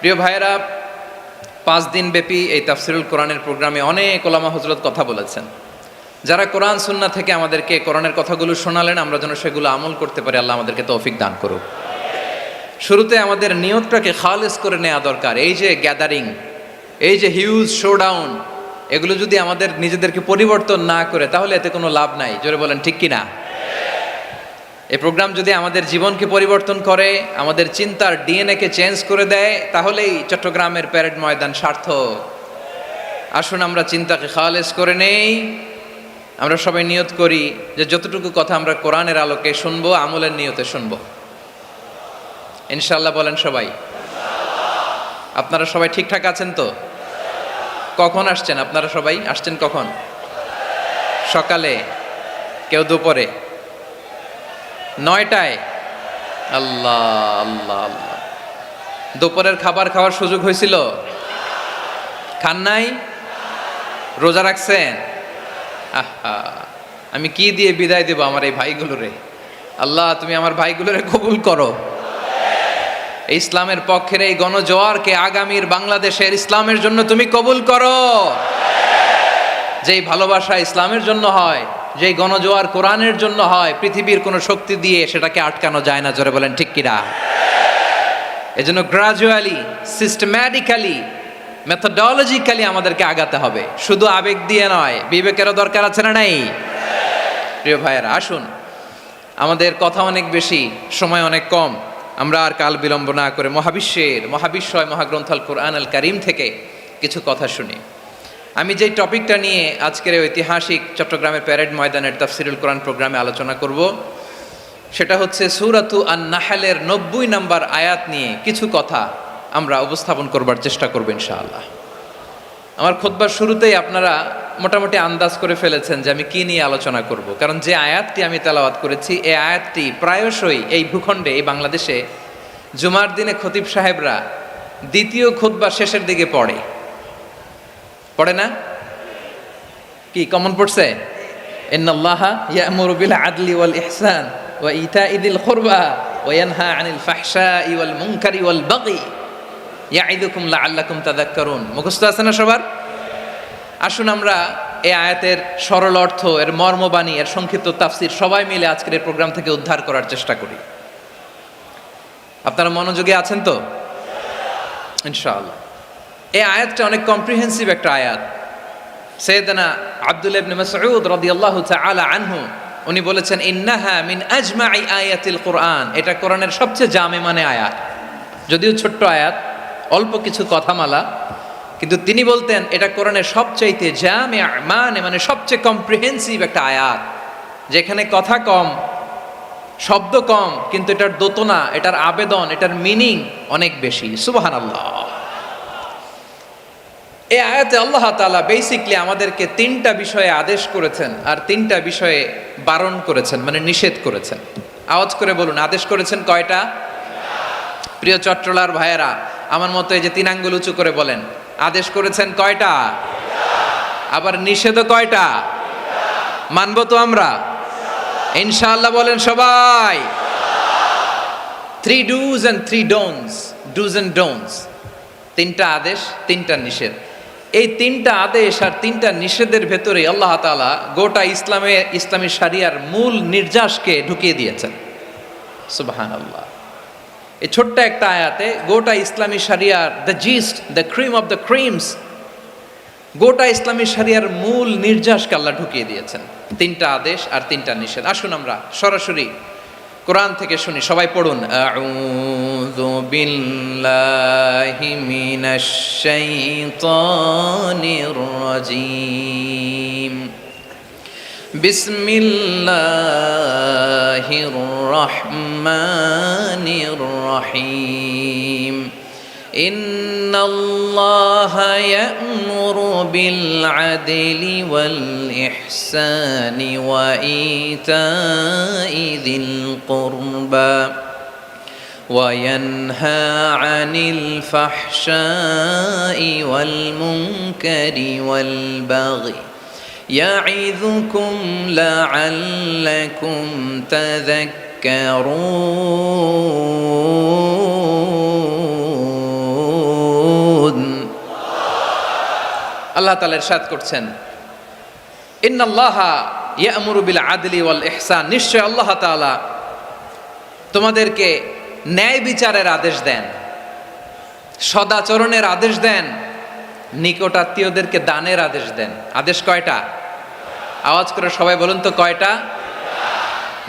প্রিয় ভাইয়েরা, 5 দিন ব্যাপী এই তাফসিরুল কোরআনের প্রোগ্রামে অনেক ওলামা হযরত কথা বলেছেন। যারা কোরআন সুন্নাহ থেকে আমাদেরকে কোরআনের কথাগুলো শোনালেন, আমরা যেন সেগুলো আমল করতে পারি, আল্লাহ আমাদেরকে তৌফিক দান করুক। শুরুতে আমাদের নিয়তটাকে খালেস করে নেওয়া দরকার। এই যে গ্যাদারিং, এই যে হিউজ শোডাউন, এগুলো যদি আমাদের নিজেদেরকে পরিবর্তন না করে, তাহলে এতে কোনো লাভ নাই। জোরে বলেন ঠিক কিনা? এই প্রোগ্রাম যদি আমাদের জীবনকে পরিবর্তন করে, আমাদের চিন্তার ডিএনএকে চেঞ্জ করে দেয়, তাহলেই চট্টগ্রামের প্যারেড ময়দান সার্থক। আসুন আমরা চিন্তাকে খালেস করে নেই। আমরা সবাই নিয়ত করি যে যতটুকু কথা আমরা কোরআনের আলোকে শুনবো, আমলের নিয়তে শুনবো ইনশাআল্লাহ। বলেন সবাই। আপনারা সবাই ঠিকঠাক আছেন তো? কখন আসছেন? আপনারা সবাই আসছেন কখন? সকালে? কেউ দুপুরে? 9টায়? আল্লাহ আল্লাহ আল্লাহ। দুপুরের খাবার খাওয়ার সুযোগ হয়েছিল? খান নাই? রোজা রাখছেন? আহা, আমি কি দিয়ে বিদায় দেব আমার এই ভাইগুলোরে? আল্লাহ, তুমি আমার ভাইগুলোরে কবুল করো। এই ইসলামের পক্ষের এই গণজোয়ারকে আগামীর বাংলাদেশের ইসলামের জন্য তুমি কবুল করো। যেই ভালোবাসা ইসলামের জন্য হয়, যেই গণজোয়ার কোরআনের জন্য হয়, পৃথিবীর কোনো শক্তি দিয়ে সেটাকে আটকানো যায় না। জোরে বলেন ঠিক কিনা? এজন্য গ্রাজুয়ালি, সিস্টেম্যাটিক্যালি, মেথোডোলজিক্যালি আমাদেরকে আগাতে হবে, শুধু আবেগ দিয়ে নয়। বিবেকেরও দরকার আছে না নাই? প্রিয় ভাইয়েরা, আসুন, আমাদের কথা অনেক বেশি, সময় অনেক কম। আমরা আর কাল বিলম্ব না করে মহাবিশ্বয় মহাগ্রন্থ আল কোরআন আল কারীম থেকে কিছু কথা শুনি। আমি যেই টপিকটা নিয়ে আজকের ঐতিহাসিক চট্টগ্রামের প্যারেড ময়দানের তাফসিরুল কোরআন প্রোগ্রামে আলোচনা করব, সেটা হচ্ছে সূরাতু আন-নাহলের 90 নম্বর আয়াত নিয়ে কিছু কথা আমরা উপস্থাপন করবার চেষ্টা করব ইনশাআল্লাহ। আমার খুতবার শুরুতেই আপনারা মোটামুটি আন্দাজ করে ফেলেছেন যে আমি কি নিয়ে আলোচনা করব, কারণ যে আয়াতটি আমি তেলাওয়াত করেছি, এই আয়াতটি প্রায়শই এই ভূখণ্ডে, এই বাংলাদেশে জুমার দিনে খতিব সাহেবরা দ্বিতীয় খুতবার শেষের দিকে পড়ে না? কি কমন পড়ছে? ইন্নাল্লাহা ইয়া'মুরু বিল আদলি ওয়াল ইহসান ওয়া ইতা'i যিল কুরবা ওয়া ইয়ানহা আনিল ফাহশাই ওয়াল মুনকারি ওয়াল বাগি ইয়া'iদুকুম লাআল্লাকুম তাযাক্কারুন। মুখস্থ আছে না সবার? আসুন আমরা এই আয়াতের সরল অর্থ, এর মর্মবাণী, এর সংক্ষিপ্ত তাফসীর সবাই মিলে আজকের এই প্রোগ্রাম থেকে উদ্ধার করার চেষ্টা করি। আপনারা মনোযোগী আছেন তো? ইনশাআল্লাহ। এই আয়াতটা অনেক কম্প্রিহেন্সিভ একটা আয়াত। সাইয়েদনা আব্দুল্লাহ ইবনে মাসউদ রাদিয়াল্লাহু তাআলা আনহু উনি বলেছেন, ইন্নাহা মিন আজমাই আয়াতিল কোরআন। এটা কোরআনের সবচেয়ে জামে মানে আয়াত। যদিও ছোট্ট আয়াত, অল্প কিছু কথামালা, কিন্তু তিনি বলতেন এটা কোরআনের সবচাইতে জামে মানে সবচেয়ে কম্প্রিহেন্সিভ একটা আয়াত, যেখানে কথা কম, শব্দ কম, কিন্তু এটার দোতনা, এটার আবেদন, এটার মিনিং অনেক বেশি। সুবহানাল্লাহ। এই আয়াতে আল্লাহ তাআলা বেসিক্যালি আমাদেরকে 3টা বিষয়ে আদেশ করেছেন আর 3টা বিষয়ে বারণ করেছেন, মানে নিষেধ করেছেন। আওয়াজ করে বলুন, আদেশ করেছেন কয়টা? প্রিয় চট্টলার ভাইয়েরা, আমার মতো এই যে 3 আঙ্গুল উঁচু করে বলেন, আদেশ করেছেন কয়টা? আবার নিষেধও কয়টা? মানব তো আমরা ইনশাআল্লাহ? বলেন সবাই। 3 do's and 3 don'ts, do's and don'ts, 3টা আদেশ, 3টা নিষেধ। এই 3টা আদেশ আর 3টা নিষেধের ভেতরে আল্লাহ তাআলা গোটা ইসলামী শরিয়ার মূল নির্যাসকে ঢুকিয়ে দিয়েছেন। সুবহানাল্লাহ। এই ছোট্ট একটা আয়াতে গোটা ইসলামী শরিয়ার, the gist, the cream of the creams, গোটা ইসলামী শরিয়ার মূল নির্যাসকে আল্লাহ ঢুকিয়ে দিয়েছেন। 3টা আদেশ আর 3টা নিষেধ। আসুন আমরা সরাসরি কোরআন থেকে শুনি, সবাই পড়ুন। আউযু বিল্লাহি মিনাশ শাইতানির রাজীম। বিসমিল্লাহির রহমানির রহিম। ইন্নাল্লাহা ইয়া'মুরু বিল আদলি ওয়াল ইহসানি ওয়া ইতা'i যিল কুরবা ওয়া ইয়ানহা আনিল ফাহশাই ওয়াল মুনকারি ওয়াল বাগি ইয়া'ইযুকুম লা'আল্লাকুম তাযাক্কারুন। আল্লাহ তাআলা ইরশাদ করছেন, ইন্নাল্লাহা ইয়া'মুরু বিল আদলি ওয়াল ইহসান, নিশ্চয় আল্লাহ তাআলা তোমাদেরকে ন্যায় বিচারের আদেশ দেন, সদাচরণের আদেশ দেন, নিকট আত্মীয়দেরকে দানের আদেশ দেন। আদেশ কয়টা? আওয়াজ করে সবাই বলুন তো কয়টা?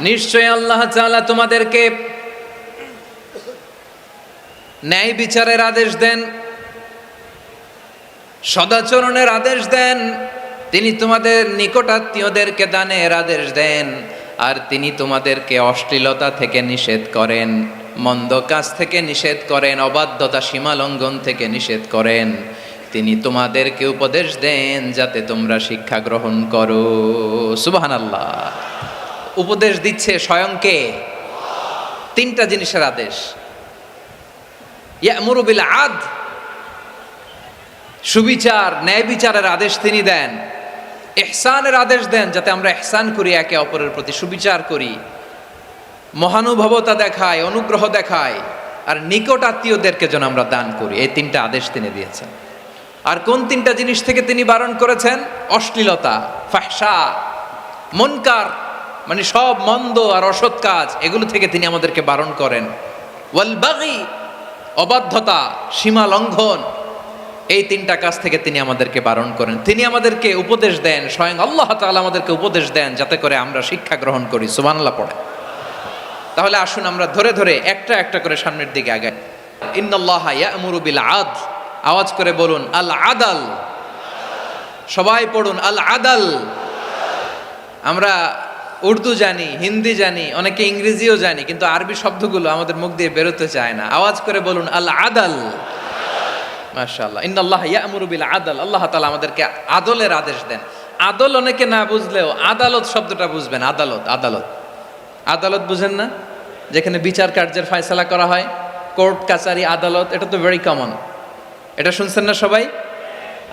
নিশ্চয় আল্লাহ তাআলা তোমাদেরকে ন্যায় বিচারের আদেশ দেন, সদাচরণের আদেশ দেন, তিনি তোমাদের নিকট আত্মীয়দেরকে দানের আদেশ দেন, আর তিনি তোমাদেরকে অশ্লীলতা থেকে নিষেধ করেন, মন্দ কাজ থেকে নিষেধ করেন, অবাধ্যতা সীমা লঙ্ঘন থেকে নিষেধ করেন। তিনি তোমাদেরকে উপদেশ দেন যাতে তোমরা শিক্ষা গ্রহণ করো। সুবহানাল্লাহ। উপদেশ দিচ্ছে স্বয়ং কে? তিনটা জিনিসের আদেশ। ইয়া'মুরু বিল আদল, সুবিচার ন্যায় বিচারের আদেশ তিনি দেন। ইহসানের আদেশ দেন, যাতে আমরা ইহসান করি, একে অপরের প্রতি সুবিচার করি, মহানুভবতা দেখায়, অনুগ্রহ দেখায়, আর নিকট আত্মীয়দেরকে যেন আমরা দান করি। এই তিনটা আদেশ তিনি দিয়েছেন। আর কোন তিনটা জিনিস থেকে তিনি বারণ করেছেন? অশ্লীলতা, ফাহশা, মুনকার, মানে সব মন্দ আর অসৎ কাজ, এগুলো থেকে তিনি আমাদেরকে বারণ করেন। ওয়াল বাগি, অবাধ্যতা, সীমা লঙ্ঘন, এই তিনটা কাজ থেকে তিনি আমাদেরকে বারণ করেন। তিনি আমাদেরকে উপদেশ দেন, স্বয়ং আল্লাহ তাআলা আমাদেরকে উপদেশ দেন যাতে করে আমরা শিক্ষা গ্রহণ করি। সুবহানাল্লাহ পড়ে। তাহলে আসুন আমরা ধরে ধরে একটা একটা করে সামনের দিকে আগাই। ইন্নাল্লাহা ইয়া'মুরু বিল আদল, আওয়াজ করে বলুন আল আদাল। সবাই পড়ুন আল আদাল। আমরা উর্দু জানি, হিন্দি জানি, অনেকে ইংরেজিও জানি, কিন্তু আরবি শব্দগুলো আমাদের মুখ দিয়ে বেরোতে চায় না। আওয়াজ করে বলুন আল আদাল। মাশাআল্লাহ। ইন্নাল্লাহা ইয়া'মুরু বিল আদল, আল্লাহ তাআলা আমাদেরকে আদলের আদেশ দেন। আদল অনেকে না বুঝলেও আদালত শব্দটা বুঝবেন। আদালত, আদালত, আদালত বুঝেন না? যেখানে বিচার কার্যের ফয়সালা করা হয়, কোর্ট কাচারি আদালত, এটা তো ভেরি কমন। এটা শুনছেন না সবাই?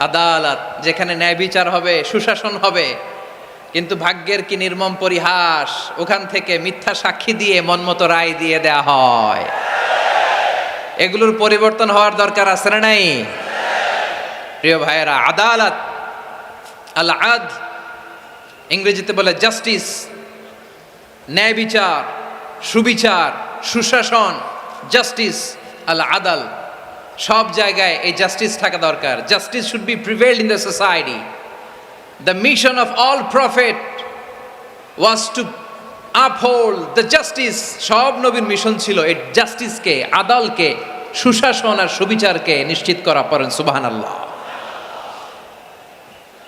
আদালত, যেখানে ন্যায় বিচার হবে, সুশাসন হবে। কিন্তু ভাগ্যের কি নির্মম পরিহাস, ওখান থেকে মিথ্যা সাক্ষী দিয়ে মনমতো রায় দিয়ে দেয়া হয়। এগুলোর পরিবর্তন হওয়ার দরকার আছে না নাই? প্রিয় ভাইয়েরা, আদালত, আল আদল, ইংরেজিতে বলে জাস্টিস, ন্যায় বিচার, সুবিচার, সুশাসন, জাস্টিস, আল আদল, সব জায়গায় এই জাস্টিস থাকা দরকার। Justice should be prevailed in the society. The mission of all prophet was to uphold the justice. সব নবীর মিশন ছিল এই জাস্টিসকে, আদালকে, সুশাসন আর সুবিচারকে নিশ্চিত করা। পড়েন সুবহানাল্লাহ।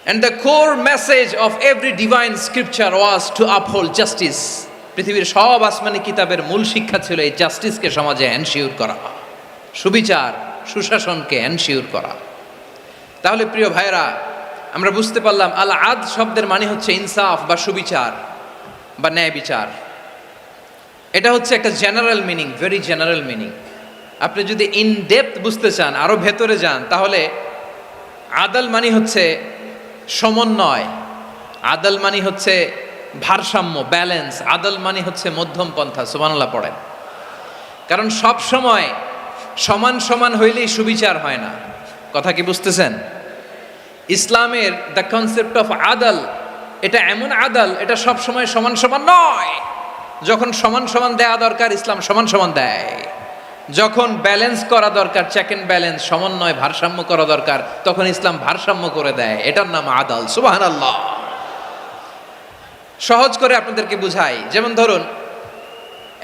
And the core message of every divine scripture was to uphold justice. পৃথিবীর সব আসমানি কিতাবের মূল শিক্ষা ছিল এই জাস্টিসকে সমাজে এনশিওর করা, সুবিচার, সুশাসনকে এনশিওর করা। তাহলে প্রিয় ভাইরা, আমরা বুঝতে পারলাম আল আদল শব্দের মানে হচ্ছে ইনসাফ বা সুবিচার বা ন্যায় বিচার। এটা হচ্ছে একটা general meaning, very general meaning. আপনি যদি ইন ডেপথ বুঝতে চান, আরো ভেতরে যান, তাহলে আদল মানে হচ্ছে সমন্বয়, আদল মানে হচ্ছে ভারসাম্য, ব্যালেন্স। আদল মানে হচ্ছে মধ্যম পন্থা। সুবহানাল্লাহ পড়েন। কারণ সব সময় সমান সমান হইলেই সুবিচার হয় না। কথা কি বুঝতেছেন? ইসলামের দ্য কনসেপ্ট অফ আদল, এটা এমন আদল, এটা সব সময় সমান সমান নয়। যখন সমান সমান দেয়া দরকার, ইসলাম সমান সমান দেয়। যখন ব্যালেন্স করা দরকার, চেক এন্ড ব্যালেন্স, সমন্বয়, ভারসাম্য করা দরকার, তখন ইসলাম ভারসাম্য করে দেয়। এটার নাম আদল। সুবহানাল্লাহ। সহজ করে আপনাদেরকে বুঝাই। যেমন ধরুন,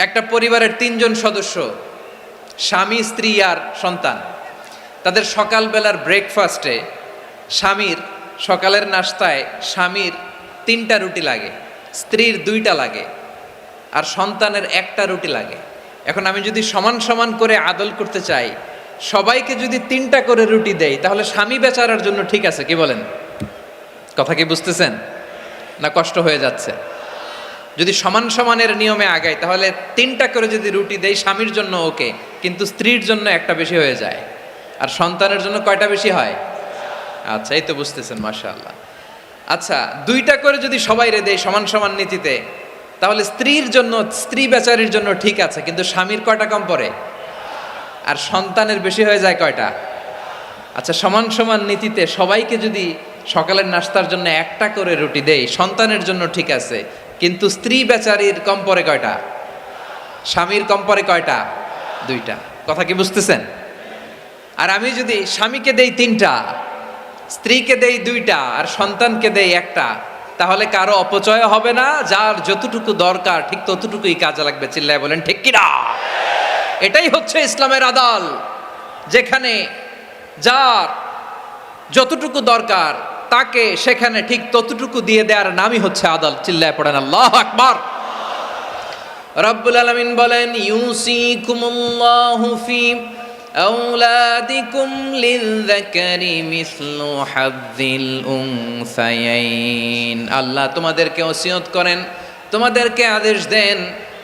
একটা পরিবারের 3 জন সদস্য, স্বামী, স্ত্রী আর সন্তান। তাদের সকালবেলার ব্রেকফাস্টে স্বামীর, সকালের নাস্তায় স্বামীর 3টা রুটি লাগে, স্ত্রীর 2টা লাগে, আর সন্তানের 1টা রুটি লাগে। এখন আমি যদি সমান সমান করে আদল করতে চাই, সবাইকে যদি 3টা করে রুটি দেই, তাহলে স্বামী বেচারার জন্য ঠিক আছে? কি বলেন? কথা কি বুঝতেছেন না কষ্ট হয়ে যাচ্ছে? যদি সমান সমানের নিয়মে আগাই, তাহলে 3টা করে যদি রুটি দেই, স্বামীর জন্য ওকে, কিন্তু স্ত্রীর জন্য 1টা বেশি হয়ে যায়। আর সন্তানের জন্য কয়টা বেশি হয়? আচ্ছা, এই তো বুঝতেছেন, মাশাআল্লাহ। আচ্ছা, 2টা করে যদি সবাই রে দেয় সমান সমান নীতিতে, তাহলে স্ত্রীর জন্য, স্ত্রী বেচারির জন্য ঠিক আছে, কিন্তু স্বামীর কয়টা কম পড়ে? আর সন্তানের বেশি হয়ে যায় কয়টা? আচ্ছা, সমান সমান নীতিতে সবাইকে যদি সকালের নাস্তার জন্য একটা করে রুটি দেই, সন্তানের জন্য ঠিক আছে, কিন্তু স্ত্রী বেচারির কম পরে কয়টা, স্বামীর কম পরে কয়টা, দুইটা। কথা কি বুঝতেছেন? আর আমি যদি স্বামীকে দেই তিনটা, স্ত্রীকে দেই দুইটা, আর সন্তানকে দেই একটা, তাহলে কারো অপচয় হবে না, যার যতটুকু দরকার ঠিক ততটুকুই কাজে লাগবে। চিল্লায় বলেন ঠিক কিনা? এটাই হচ্ছে ইসলামের আদল, যেখানে যার যতটুকু দরকার তাকে সেখানে ঠিক ততটুকু দিয়ে দেওয়ার নামই হচ্ছে আদল। চিল্লায় পড়েন আল্লাহু আকবার। রব্বুল আলামিন বলেন, ইউসিকুমুল্লাহু ফি আওলাদিকুম লিযযাকারি মিসলু হাযযিল উনসায়াইন। আল্লাহ তোমাদেরকে ওসিয়ত করেন, তোমাদেরকে আদেশ দেন,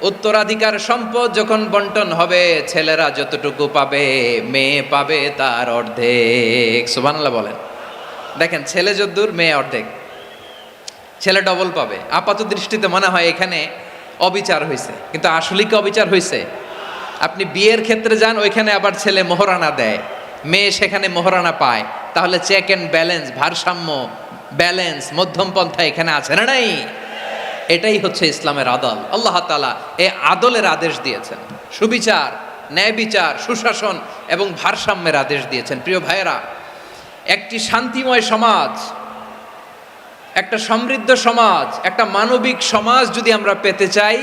উত্তরাধিকার সম্পদ যখন বন্টন হবে, ছেলেরা যতটুকু পাবে, মেয়ে পাবে তার অর্ধেক। সুবহানাল্লাহ বলেন। দেখেন, ছেলে যদ্দূর, মেয়ে অর্ধেক, ছেলে ডবল পাবে। আপাত দৃষ্টিতে মনে হয় এখানে অবিচার হয়েছে, কিন্তু আসলে কি অবিচার হয়েছে? আপনি বিয়ের ক্ষেত্রে যান, ওইখানে আবার ছেলে মোহরানা দেয়, মেয়ে সেখানে মোহরানা পায়, তাহলে চেক অ্যান্ড ব্যালেন্স, ভারসাম্য, ব্যালেন্স, মধ্যম পন্থা এখানে আছে না নাই? এটাই হচ্ছে ইসলামের আদল। আল্লাহ তাআলা এই আদলের আদেশ দিয়েছেন, সুবিচার, ন্যায় বিচার, সুশাসন এবং ভারসাম্যের আদেশ দিয়েছেন। প্রিয় ভাইয়েরা, একটি শান্তিময় সমাজ, একটা সমৃদ্ধ সমাজ, একটা মানবিক সমাজ যদি আমরা পেতে চাই,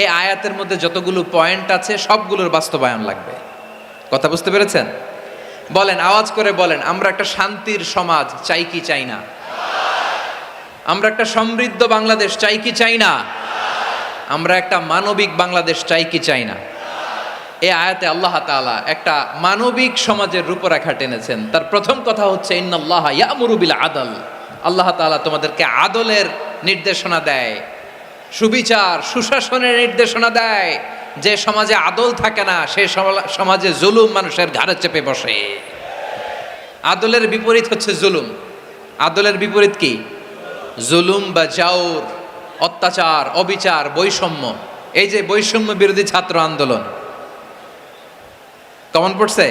এই আয়াতের মধ্যে যতগুলো পয়েন্ট আছে সবগুলোর বাস্তবায়ন লাগবে। কথা বুঝতে পেরেছেন? বলেন, আওয়াজ করে বলেন, আমরা একটা শান্তির সমাজ চাই কি চাই না? আমরা একটা সমৃদ্ধ বাংলাদেশ চাই কি চাই না? আমরা একটা মানবিক বাংলাদেশ চাই কি চাই না? এই আয়াতে আল্লাহ তাআলা একটা মানবিক সমাজের রূপরেখা টেনেছেন। তার প্রথম কথা হচ্ছে, ইন্নাল্লাহা ইয়ামুরু বিল আদল। আল্লাহ তাআলা তোমাদেরকে আদলের নির্দেশনা দেয়, সুবিচার, সুশাসনের নির্দেশনা দেয়। যে সমাজে আদল থাকে না, সে সমাজে জুলুম মানুষের ঘাড়ে চেপে বসে। আদলের বিপরীত হচ্ছে জুলুম। আদলের বিপরীত কি? জুলুম বা জাওর, অত্যাচার, অবিচার, বৈষম্য। এই যে বৈষম্য বিরোধী ছাত্র আন্দোলন কমন পড়ছে,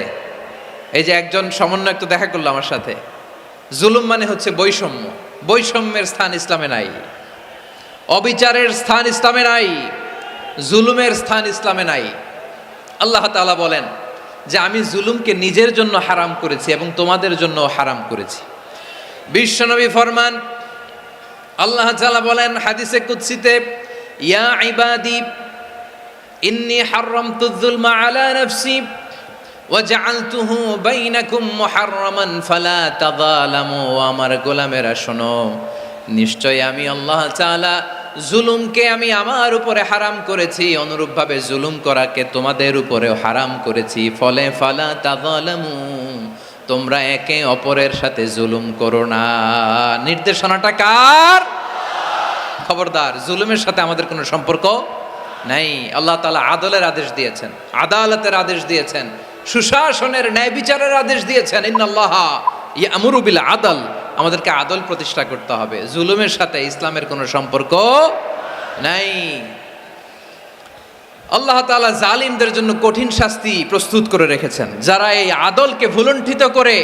এই যে একজন সমন্বয়ক তো দেখা করলো আমার সাথে। জুলুম মানে হচ্ছে বৈষম্য। বৈষম্যের স্থান ইসলামে নাই, অবিচারের স্থান ইসলামে নাই, জুলুমের স্থান ইসলামে নাই। আল্লাহ তাআলা বলেন যে আমি জুলুমকে নিজের জন্য হারাম করেছি এবং তোমাদের জন্য হারাম করেছি। বিশ্বনবী ফরমান, আল্লাহ তাআলা বলেন হাদিসে কুদসিতে, ইয়া ইবাদি ইন্নী হারামতুয যুলমা আলা নাফসি ওয়া জাআলতুহু বাইনাকুম মুহাররামান ফালা তাযালামু। আমার গোলামেরা শোনো, নিশ্চয় আমি আল্লাহ তাআলা জুলুমকে আমি আমার উপরে হারাম করেছি, অনুরূপভাবে জুলুম করাকে তোমাদের উপরেও হারাম করেছি। ফলে ফালা তাযালামু, তোমরা একে অপরের সাথে জুলুম করো না। নির্দেশনাটা কার? খবরদার, জুলুমের সাথে আমাদের কোনো সম্পর্ক নাই। আল্লাহ তাআলা আদলের আদেশ দিয়েছেন, আদালতের আদেশ দিয়েছেন, সুশাসনের, ন্যায় বিচারের আদেশ দিয়েছেন। ইন্নাল্লাহা ইয়ামুরু বিল আদল, আমাদেরকে আদল প্রতিষ্ঠা করতে হবে। জুলুমের সাথে ইসলামের কোনো সম্পর্ক নাই। আল্লাহ তাআলা জালিমদের জন্য কঠিন শাস্তি প্রস্তুত করে রেখেছেন। যারা এই আদলকে ভুলুণ্ঠিত করে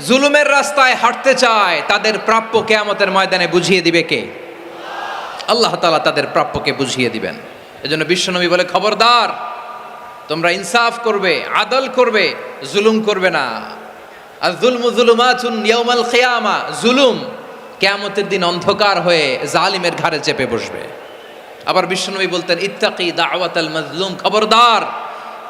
জুলুমের রাস্তায় হাঁটতে চায়, তাদের প্রাপ্য কিয়ামতের ময়দানে বুঝিয়ে দিবে কে? আল্লাহ তাআলা তাদের প্রাপ্যকে বুঝিয়ে দিবেন। এজন্য বিশ্বনবী বলে, খবরদার, তোমরা ইনসাফ করবে, আদল করবে, জুলুম করবে না। আর যুলমু যুলুমাতুন ইয়াউমাল কিয়ামা, জুলুম কিয়ামতের দিন অন্ধকার হয়ে জালিমের ঘাড়ে চেপে বসবে। আবার বিশ্বনবী বলতেন, ইত্তাকি দাওয়াতাল মাজলুম, খবরদার,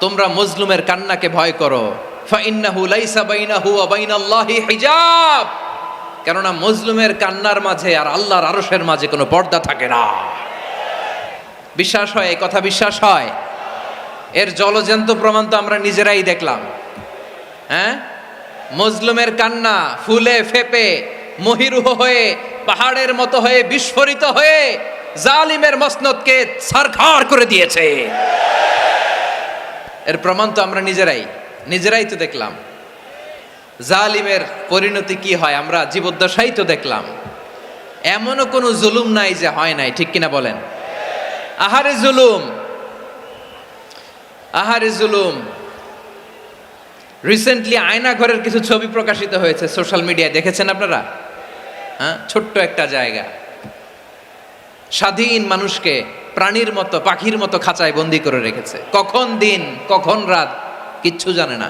তোমরা মজলুমের কান্নাকে ভয় করো। ফাইন্নাহু লাইসা বাইনাহু ওয়া বাইনাল্লাহি হিজাব, কেননা মজলুমের কান্নার মাঝে আর আল্লাহর আরশের মাঝে কোনো পর্দা থাকে না। বিশ্বাস হয়? এই কথা বিশ্বাস হয়? এর জলজ্যান্ত প্রমাণ তো আমরা নিজেরাই দেখলাম। হ্যাঁ, মজলুমের কান্না ফুলে ফেপে মহিরুহ হয়ে, পাহাড়ের মতো হয়ে, বিস্ফোরিত হয়ে জালিমের মসনদকে ছারখার করে দিয়েছে। এর প্রমাণ তো আমরা নিজেরাই তো দেখলাম। জালিমের পরিণতি কি হয় আমরা জীবদ্দশাই তো দেখলাম। এমনও কোনো জুলুম নাই যে হয় নাই, ঠিক কিনা বলেন? আহারে জুলুম, আহারে জুলুম। রিসেন্টলি আয়না ঘরের কিছু ছবি প্রকাশিত হয়েছে সোশ্যাল মিডিয়ায়, দেখেছেন আপনারা? হ্যাঁ, ছোট্ট একটা জায়গা, স্বাধীন মানুষকে প্রাণীর মতো, পাখির মতো খাঁচায় বন্দি করে রেখেছে। কখন দিন কখন রাত কিচ্ছু জানে না,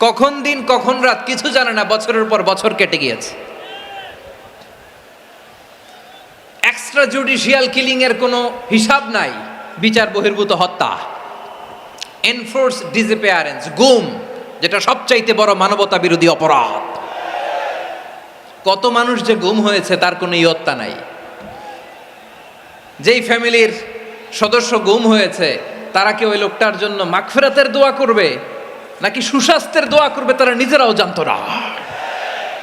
কখন দিন কখন রাত কিছু জানে না, বছরের পর বছর কেটে গিয়েছে। এক্সট্রা জুডিশিয়াল কিলিং এর কোনো হিসাব নাই, বিচার বহির্ভূত হত্যা, এনফোর্স ডিসঅ্যাপিয়ারেন্স, গুম, যেটা সবচাইতে বড় মানবতা বিরোধী অপরাধ। কত মানুষ যে গুম হয়েছে তার কোনো ইয়ত্তা নাই। যেই ফ্যামিলির সদস্য গুম হয়েছে তারা কি ওই লোকটার জন্য মাগফিরাতের দোয়া করবে নাকি সুস্বাস্থ্যের দোয়া করবে তারা নিজেরাও জানতো না,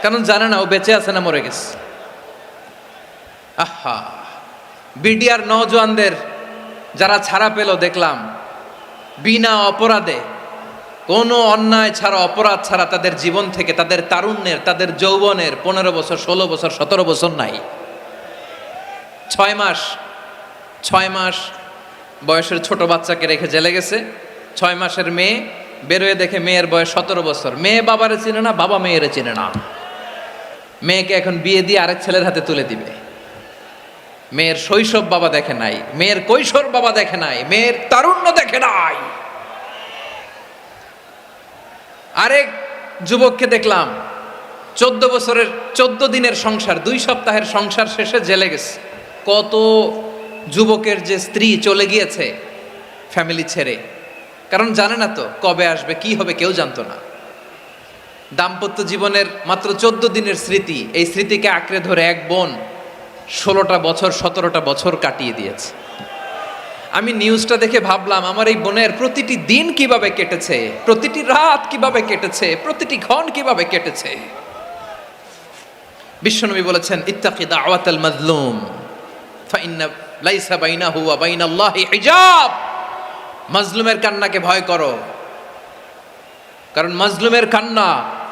কারণ জানে না ও বেঁচে আছে না মরে গেছে। আহা, বিডিআর নওজোয়ানদের যারা ছাড়া পেল দেখলাম, বিনা অপরাধে, কোনো অন্যায় ছাড়া, অপরাধ ছাড়া তাদের জীবন থেকে, তাদের তারুণ্যের, তাদের যৌবনের 15 বছর, 16 বছর, 17 বছর নাই, 6 মাস বয়সের ছোট বাচ্চাকে রেখে জেলে গেছে। 6 মাসের মেয়ে বেরোয় দেখে মেয়ের বয়স 17 বছর। মেয়ে বাবারে চিনে না, বাবা মেয়েরে চিনে না। মেয়েকে এখন বিয়ে দিয়ে আরেক ছেলের হাতে তুলে দিবে। মেয়ের শৈশব বাবা দেখে নাই, মেয়ের কৈশোর বাবা দেখে নাই, মেয়ের তারুণ্য দেখে নাই। আরেক যুবককে দেখলাম 14 বছরের 14 দিনের সংসার, 2 সপ্তাহের সংসার শেষে জেলে গেছে। কত যুবকের যে স্ত্রী চলে গিয়েছে ফ্যামিলি ছেড়ে, কারণ জানে না তো কবে আসবে, কি হবে, কেউ জানতো না। দাম্পত্য জীবনের মাত্র 14 দিনের স্মৃতি, এই স্মৃতিকে আঁকড়ে ধরে এক বোন 16টা বছর, 17টা বছর কাটিয়ে দিয়েছে। আমি নিউজটা দেখে ভাবলাম, আমার এই বোনের প্রতিটি দিন কিভাবে কেটেছে, প্রতিটি রাত কিভাবে কেটেছে, প্রতিটি ক্ষণ কিভাবে কেটেছে। বিশ্বনবী বলেছেন, ইত্তাকি দাওয়াতাল মাজলুম ফাইন্না লাইসা বাইনাহু ওয়া বাইনাল্লাহি হিজাব। মাজলুমের কান্নাকে ভয় করো, কারণ মাজলুমের কান্না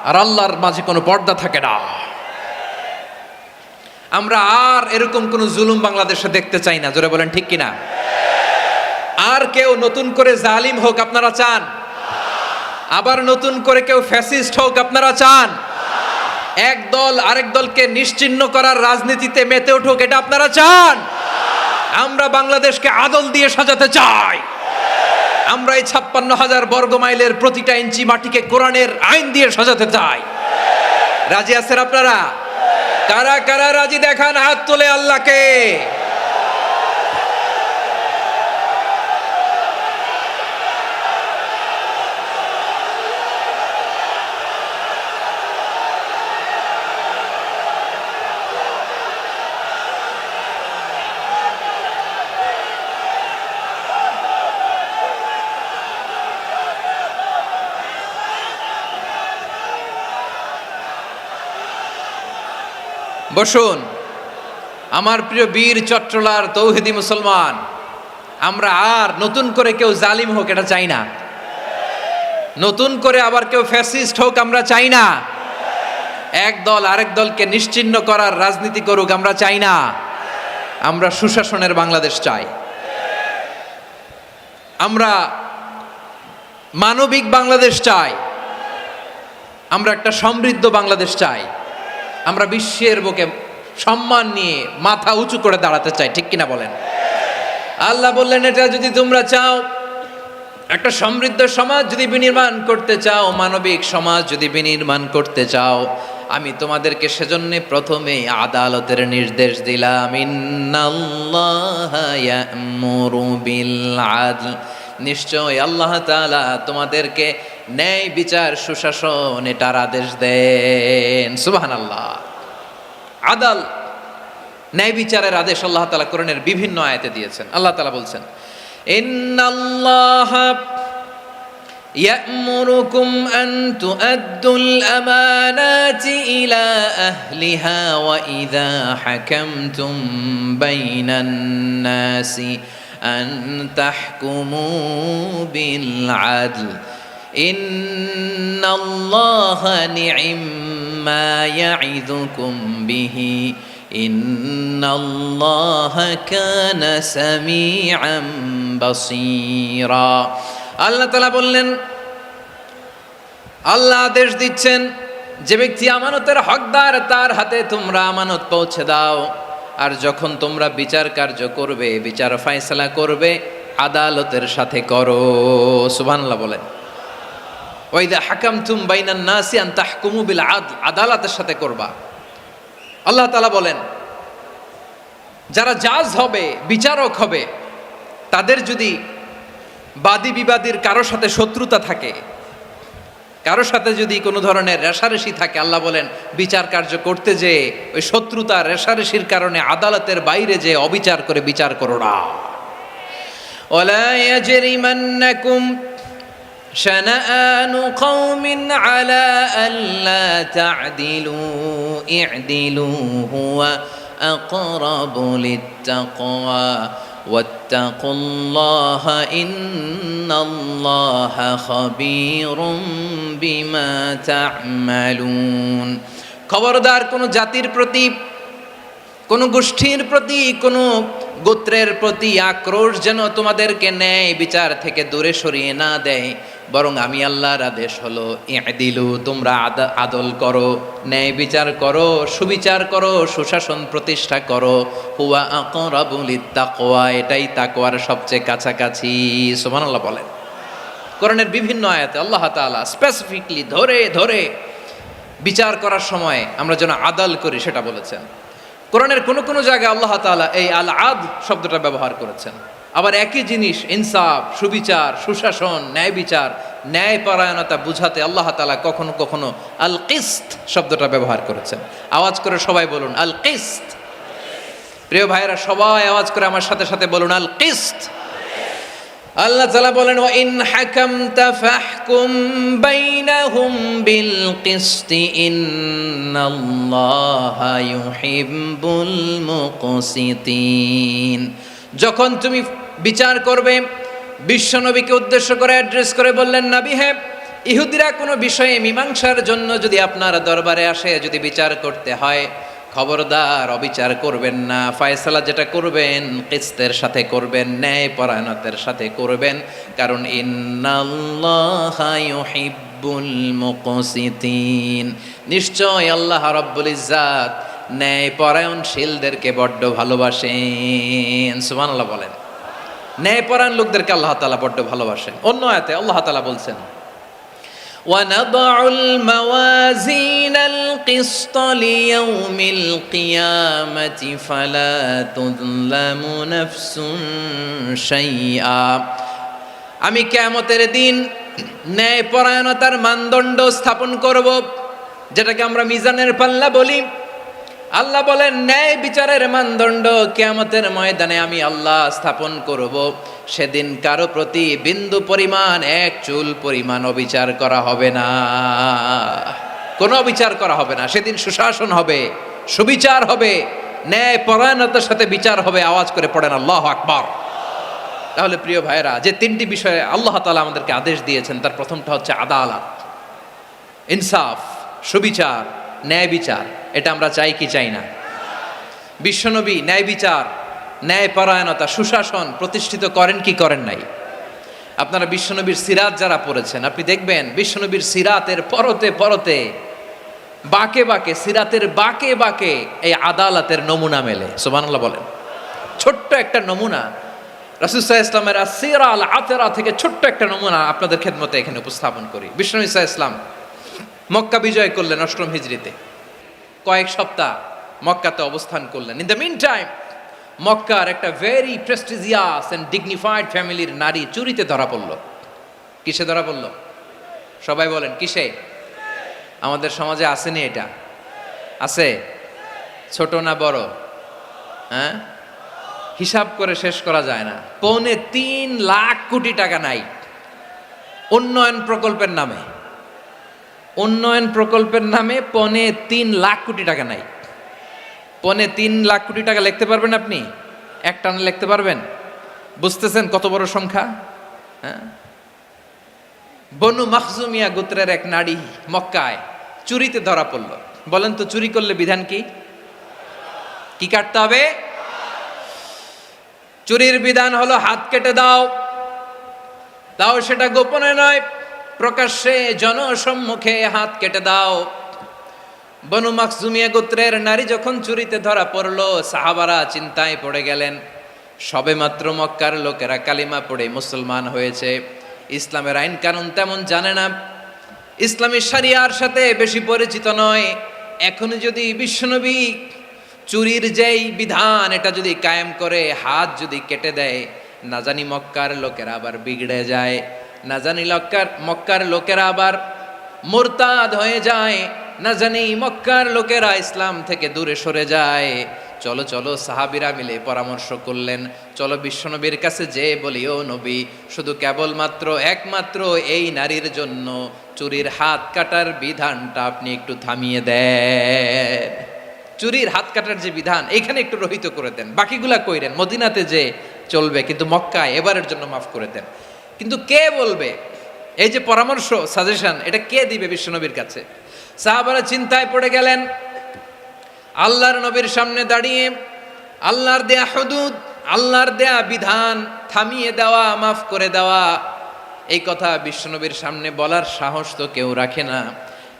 আর আল্লাহর মাঝে কোনো পর্দা থাকে না। আমরা আর এরকম কোন জুলুম বাংলাদেশে দেখতে চাই না, জোরে বলেন ঠিক কিনা? আর কেউ নতুন করে জালিম হোক আপনারা চান? আবার নতুন করে কেউ ফ্যাসিস্ট হোক আপনারা চান? এক দল আরেক দলকে নিশ্চিহ্ন করার রাজনীতিতে মেতে উঠুক, এটা আপনারা চান? আমরা বাংলাদেশকে আদল দিয়ে সাজাতে চাই। আমরা এই 56,000 বর্গ মাইলের প্রতিটা ইঞ্চি মাটিকে কোরআনের আইন দিয়ে সাজাতে চাই। রাজি আছেন আপনারা? কারা কারা রাজি দেখান হাত তুলে আল্লাহকে। বসুন আমার প্রিয় বীর চট্টলার তৌহিদি মুসলমান, আমরা আর নতুন করে কেউ জালিম হোক এটা চাই না, নতুন করে আবার কেউ ফ্যাসিস্ট হোক আমরা চাই না, এক দল আরেক দলকে নিশ্চিহ্ন করার রাজনীতি করুক আমরা চাই না। আমরা সুশাসনের বাংলাদেশ চাই, আমরা মানবিক বাংলাদেশ চাই, আমরা একটা সমৃদ্ধ বাংলাদেশ চাই, আমরা বিশ্বের বুকে সম্মান নিয়ে মাথা উঁচু করে দাঁড়াতে চাই, ঠিক কিনা বলেন? আল্লাহ বললেন, এটা যদি তোমরা চাও, একটা সমৃদ্ধ সমাজ যদি বিনির্মাণ করতে চাও, মানবিক সমাজ যদি বিনির্মাণ করতে চাও, আমি তোমাদেরকে সেজন্য প্রথমে আদালতের নির্দেশ দিলাম। ইন্নাল্লাহা ইয়া'মুরু বিল আদল, নিশ্চয় আল্লাহ তাআলা তোমাদেরকে ন্যায় বিচার, সুশাসন এটার আদেশ দেন। সুবহানাল্লাহ। আদাল, ন্যায় বিচারের আদেশ আল্লাহ তাআলা কোরআনের বিভিন্ন আয়াতে দিয়েছেন। আল্লাহ তাআলা বলছেন, ইন্নাল্লাহা ইয়া'মুরুকুম আন তুআদ্দুল আমানাতি ইলা আহলিহা ওয়া ইযা হাকামতুম বাইনান নাসি আন তাহকুমু বিল আদল ইন্নাল্লাহা নি'ম্মা ইয়া'iযুকুম বিহি ইন্নাল্লাহা কানা সামিআন বাসীরা। আল্লাহ তাআলা বললেন, আল্লাহ আদেশ দিচ্ছেন, যে ব্যক্তি আমানতের হকদার তার হাতে তোমরা আমানত পৌঁছে দাও। আর যখন তোমরা বিচার কার্য করবে, বিচার ফায়সালা করবে, আদালতের সাথে করো। সুবহানাল্লাহ বলেন। ওয়াইদা হাকামতুম বাইনান নাসি আন তাহকুমু বিল আদল, আদালতের সাথে করবা। আল্লাহ তাআলা বলেন, যারা জাজ হবে, বিচারক হবে, তাদের যদি বাদী বিবাদীর কারোর সাথে শত্রুতা থাকে, কারোর সাথে যদি কোনো ধরনের রেষারেষি থাকে, আল্লাহ বলেন বিচার কার্য করতে যে ওই শত্রুতা রেষারেষির কারণে আদালতের বাইরে যে অবিচার করে বিচার করো না। ওয়ালা ইয়াজরিমান্নাকুম শানাআনু কওমিন আলা আল্লা তা'দিলু ই'দিলু হুয়া আকরাবু লিত্তাকওয়া ওয়াত্তাকুল্লাহা ইন্নাল্লাহা খাবীরুম বিমা তা'মালুন। খবরদার কোন জাতির প্রতি, কোন গোষ্ঠীর প্রতি, কোন গোত্রের প্রতি আক্রোশ যেন তোমাদেরকে ন্যায় বিচার থেকে দূরে সরিয়ে না দেয়, বরং আমি আল্লাহর আদেশ হলো ই'দিলু, তোমরা আদল করো, ন্যায় বিচার করো, সুবিচার করো, সুশাসন প্রতিষ্ঠা করো। হুয়া আকরাবু লিত্তাকওয়া, এটাই তাকওয়ার সবচেয়ে কাছাকাছি। সুবহানাল্লাহ বলেন। কোরআনের বিভিন্ন আয়াতে আল্লাহ তাআলা স্পেসিফিকলি ধরে ধরে বিচার করার সময় আমরা যেন আদল করি সেটা বলেছেন। কোরআনের কোন কোন জায়গায় আল্লাহ তাআলা এই আল আদ শব্দটা ব্যবহার করেছেন। আবার একই জিনিস ইনসাফ, সুবিচার, সুশাসন, ন্যায় বিচার, ন্যায় পরায়ণতা বুঝাতে আল্লাহ তাআলা কখনো কখনো আল কিসত শব্দটা ব্যবহার করেছেন। আওয়াজ করে সবাই বলুন আল কিসত। প্রিয় ভাইরা, সবাই আওয়াজ করে আমার সাথে সাথে বলুন আল কিসত। আল্লাহ তাআলা বলেন, ওয়া ইন হাকামতা ফাহকুম বাইনাহুম বিল কিসতি ইন্নাল্লাহা ইউহিব্বুল মুকসিতিন। যখন তুমি বিচার করবে, বিশ্বনবীকে উদ্দেশ্য করে অ্যাড্রেস করে বললেন, নবী হে, ইহুদিরা কোনো বিষয়ে মীমাংসার জন্য যদি আপনার দরবারে আসে, যদি বিচার করতে হয়, খবরদার অবিচার করবেন না। ফায়সালা যেটা করবেন কিসতের সাথে করবেন, ন্যায় পরায়ণতার সাথে করবেন, কারণ ইন্নাল্লাহা ইউহিব্বুল মুকসিতিন, নিশ্চয় আল্লাহ রাব্বুল ইজ্জাত ন্যায় পরায়ণশীলদেরকে বড্ড ভালোবাসেন। সুবহানাল্লাহ বলেন। ন্যায় পরায়ণ লোকদেরকে আল্লাহ তাআলা বড্ড ভালোবাসেন। অন্য আয়াতে আল্লাহ তাআলা বলছেন, وَنَضَعُ الْمَوَازِينَ الْقِسْطَ لِيَوْمِ الْقِيَامَةِ فَلَا تُظْلَمُ نَفْسٌ شَيْئًا। আমি কিয়ামতের দিন ন্যায় পরায়ণতার মানদণ্ড স্থাপন করব, যেটাকে আমরা মিজানের পাল্লা বলি। আল্লাহ বলেন, ন্যায় বিচারের মানদণ্ড কিয়ামতের ময়দানে আমি আল্লাহ স্থাপন করব। সেদিন কারো প্রতি বিন্দু পরিমাণ, এক চুল পরিমাণ অবিচার করা হবে না, কোনো অবিচার করা হবে না। সেদিন সুশাসন হবে, সুবিচার হবে, ন্যায় পরায়ণতার সাথে বিচার হবে। আওয়াজ করে পড়েন আল্লাহু আকবার। তাহলে প্রিয় ভাইরা, যে তিনটি বিষয়ে আল্লাহ তাআলা আমাদেরকে আদেশ দিয়েছেন, তার প্রথমটা হচ্ছে আদালত, ইনসাফ, সুবিচার, ন্যায় বিচার। এটা আমরা চাই কি চাই না? বিশ্বনবী ন্যায় বিচার, ন্যায় পরায়ণতা, সুশাসন প্রতিষ্ঠিত করেন কি করেন নাই? আপনারা বিশ্বনবীর সিরাত যারা পড়েছেন, আপনি দেখবেন বিশ্বনবীর সিরাতের পরতে পরতে, বাঁকে বাঁকে, সিরাতের বাঁকে বাঁকে এই আদালতের নমুনা মেলে। সুবহানাল্লাহ বলেন। ছোট্ট একটা নমুনা রাসূল সাল্লাল্লাহু আলাইহি ওয়াসাল্লামের আসসিরা আল আতরা থেকে ছোট্ট একটা নমুনা আপনাদের খেদমতে এখানে উপস্থাপন করি। বিশ্বনবী সাল্লাল্লাহু আলাইহি ওয়াসাল্লাম মক্কা বিজয় করলেন ৮ম হিজরিতে। কয়েক সপ্তাহ মক্কাতে অবস্থান করলেন। ইন দ্য মিন টাইম মক্কার একটা ভেরি প্রেস্টিজিয়াস এন্ড ডিগনিফাইড ফ্যামিলির নারী চুরিতে ধরা পড়ল। কিসে ধরা পড়ল? সবাই বলেন কিসে? আমাদের সমাজে আসেনি এটা? আছে? ছোট না বড়? হ্যাঁ, হিসাব করে শেষ করা যায় না। ৩.৫ লাখ কোটি টাকা নাই উন্নয়ন প্রকল্পের নামে। উন্নয়ন প্রকল্পের নামে ৩.৫ লাখ কোটি টাকা নাই। ৩.৫ লাখ কোটি টাকা লিখতে পারবেন আপনি? এক টানে লিখতে পারবেন? বুঝতেছেন কত বড় সংখ্যা? হ্যাঁ, বনু মাখজুমিয়া গোত্রের এক নারী মক্কায় চুরিতে ধরা পড়ল। বলেন তো, চুরি করলে বিধান কি? কি কাটতে হবে? চুরির বিধান হলো হাত কেটে দাও। তাও সেটা গোপনে নয়, প্রকাশ্যে জনসম্মুখে হাত কেটে দাও। বনু মাখজুমিয়া গোত্রের নারী যখন চুরিতে ধরা পড়লো, সাহাবারা চিন্তায় পড়ে গেলেন। সবেমাত্র মক্কার লোকেরা কালিমা পড়ে মুসলমান হয়েছে, ইসলামের আইন কানুন তেমন জানে না, ইসলামী শরিয়ার সাথে বেশি পরিচিত নয়। এখন যদি বিশ্বনবী চুরির যেই বিধান এটা যদি কায়েম করে হাত যদি কেটে দেয়, না জানি মক্কার লোকেরা আবার বিগড়ে যায়, না জানি মক্কার লোকেরা আবার মুরতাদ হয়ে যায়, না জানি মক্কার লোকেরা ইসলাম থেকে দূরে সরে যায়। চলো চলো, সাহাবীরা মিলে পরামর্শ করলেন, চলো বিশ্বনবীর কাছে যে বলি, ও নবী, শুধু কেবলমাত্র একমাত্র এই নারীর জন্য চুরির হাত কাটার বিধানটা আপনি একটু থামিয়ে দেন। চুরির হাত কাটার যে বিধান এইখানে একটু রহিত করে দেন, বাকিগুলা কইরেন মদিনাতে যে চলবে, কিন্তু মক্কায় এবারের জন্য মাফ করে দেন। কিন্তু কে বলবে? এই যে পরামর্শ, সাজেশন, এটা কে দিবে বিশ্বনবীর কাছে? সাহাবারা চিন্তায় পড়ে গেলেন। আল্লাহর নবীর সামনে দাঁড়িয়ে আল্লাহর দেয়া হুদুদ, আল্লাহর দেয়া বিধান থামিয়ে দেওয়া, মাফ করে দেওয়া, এই কথা বিশ্বনবীর সামনে বলার সাহস তো কেউ রাখে না।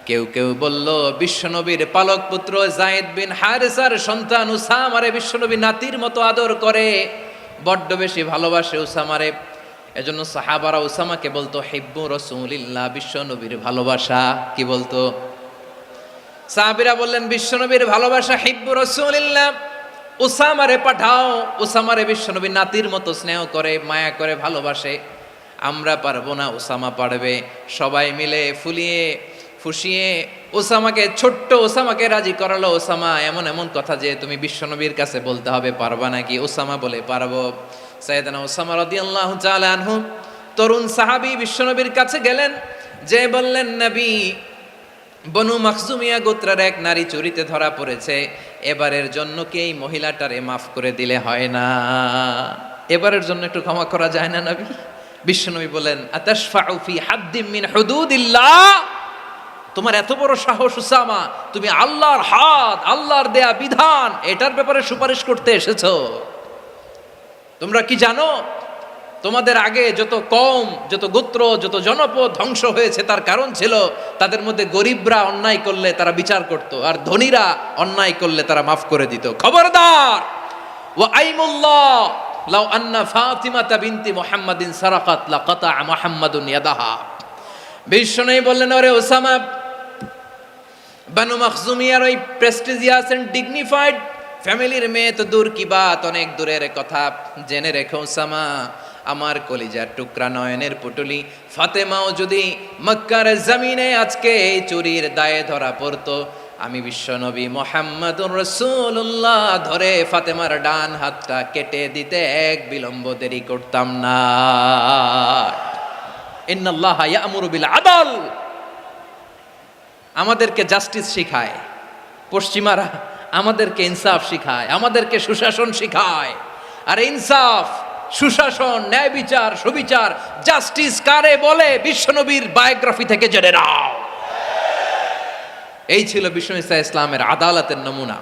কেউ কেউ বলল, বিশ্বনবীর পালক পুত্র যায়েদ বিন হারেসার সন্তান উসামারে বিশ্বনবী নাতির মতো আদর করে, বড্ড বেশি ভালোবাসে উসামারে। এজন্য সাহাবারা উসামাকে বলতো হিব্বু রাসূলিল্লাহ, বিশ্বনবীর ভালোবাসা। কি বলতো? সাহাবীরা বললেন, বিশ্বনবীর ভালোবাসা হিব্বু রাসূলিল্লাহ, উসামারে পাঠাও। উসামারে বিশ্বনবী নাতির মতো স্নেহ করে, মায়া করে, ভালোবাসে। আমরা পারবো না, উসামা পারবে। সবাই মিলে ফুলিয়ে ফুসিয়ে ছোট্ট ওসামাকে রাজি করালো। ওসামা এমন এমন কথা যে তুমি বিশ্বনবীর কাছে বলতে হবে, পারবা নাকি? ওসামা বলে, পারবো। সাইয়েদনা ওসামা রাদিয়াল্লাহু তাআলা আনহু তরুণ সাহাবী বিশ্বনবীর কাছে গেলেন, যে বললেন, নবী, বনু মাখজুমিয়া গোত্রের এক নারী চুরিতে ধরা পড়েছে, এবারের জন্য কি এই মহিলাটারে মাফ করে দিলে হয় না? এবারের জন্য একটু ক্ষমা করা যায় না নবী? বিশ্বনবী বলেন, আতাশফাউ ফি হাদ্দিম মিন হুদুদিল্লাহ, তোমার এত বড় সাহস উসামা, তুমি আল্লাহর হাত, আল্লাহর দেয়া বিধান, এটার ব্যাপারে সুপারিশ করতে এসেছো? তোমরা কি জানো তোমাদের আগে যত কওম, যত গোত্র, যত জনপদ ধ্বংস হয়েছে তার কারণ ছিল তাদের মধ্যে গরিবরা অন্যায় করলে তারা বিচার করত, আর ধনীরা অন্যায় করলে তারা মাফ করে দিত। খবরদার! ওয়া আইমুল্লাহ লাউ আন্না ফাতিমাতা বিনতি মুহাম্মাদিন সারাকাত লাকাতা মুহাম্মাদুন ইয়াদাহা। বিশ্বনবী বললেন, ওরে ওসামা, বানু মাখজুমিয়ার ওই প্রেস্টিজিয়াস এন্ড ডিগনিফাইড ফ্যামিলির মেয়ে তো দূর কি বাত, অনেক দূরের কথা। জেনে রেখো ওসামা, আমার কলিজার টুকরা নয়নের পুটুলি ফাতেমাও যদি মক্কার জমিনে আজকে এই চুরির দায়ে ধরা পড়তো, আমি বিশ্বনবী মুহাম্মাদুর রাসূলুল্লাহ ধরে ফাতেমার ডান হাতটা কেটে দিতে এক বিলম্ব দেরি করতাম না। ইন্নাল্লাহা ইয়া'মুরু বিল আদল, আমাদেরকে জাস্টিস শিখায়। পশ্চিমারা আমাদেরকে ইনসাফ শিখায়, আমাদেরকে সুশাসন শিখায়। আর ইনসাফ, সুশাসন, ন্যায় বিচার, সুবিচার, জাস্টিস কারে বলে বিশ্বনবীর বায়োগ্রাফি থেকে জেনে নাও। এই ছিল বিশ্বনবী ইসলামের আদালতের নমুনা।